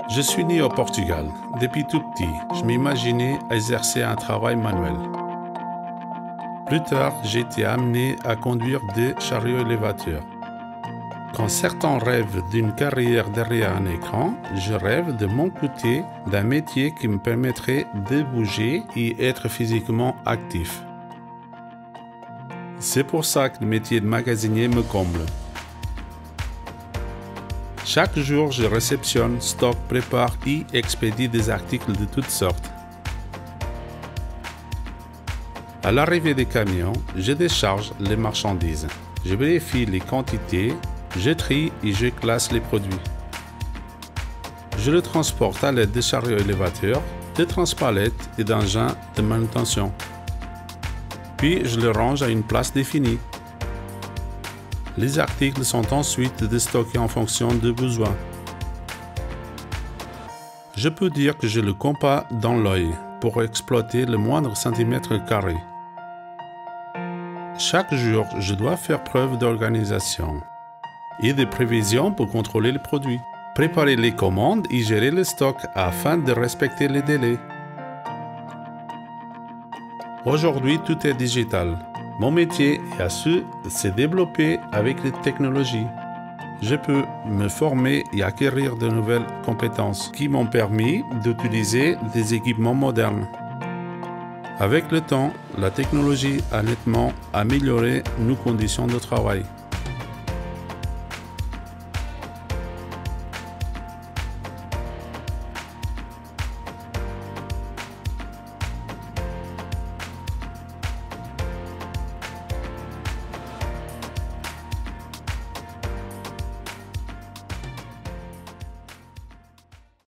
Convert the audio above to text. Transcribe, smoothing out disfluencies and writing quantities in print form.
Je suis né au Portugal. Depuis tout petit, je m'imaginais exercer un travail manuel. Plus tard, j'ai été amené à conduire des chariots élévateurs. Quand certains rêvent d'une carrière derrière un écran, je rêve de mon côté d'un métier qui me permettrait de bouger et être physiquement actif. C'est pour ça que le métier de magasinier me comble. Chaque jour, je réceptionne, stocke, prépare et expédie des articles de toutes sortes. À l'arrivée des camions, je décharge les marchandises. Je vérifie les quantités, je trie et je classe les produits. Je le transporte à l'aide de chariots élévateurs, de transpalettes et d'engins de manutention. Puis je le range à une place définie. Les articles sont ensuite déstockés en fonction des besoins. Je peux dire que j'ai le compas dans l'œil pour exploiter le moindre centimètre carré. Chaque jour, je dois faire preuve d'organisation et de prévision pour contrôler les produits, préparer les commandes et gérer le stock afin de respecter les délais. Aujourd'hui, tout est digital. Mon métier a su se développer avec les technologies. Je peux me former et acquérir de nouvelles compétences qui m'ont permis d'utiliser des équipements modernes. Avec le temps, la technologie a nettement amélioré nos conditions de travail.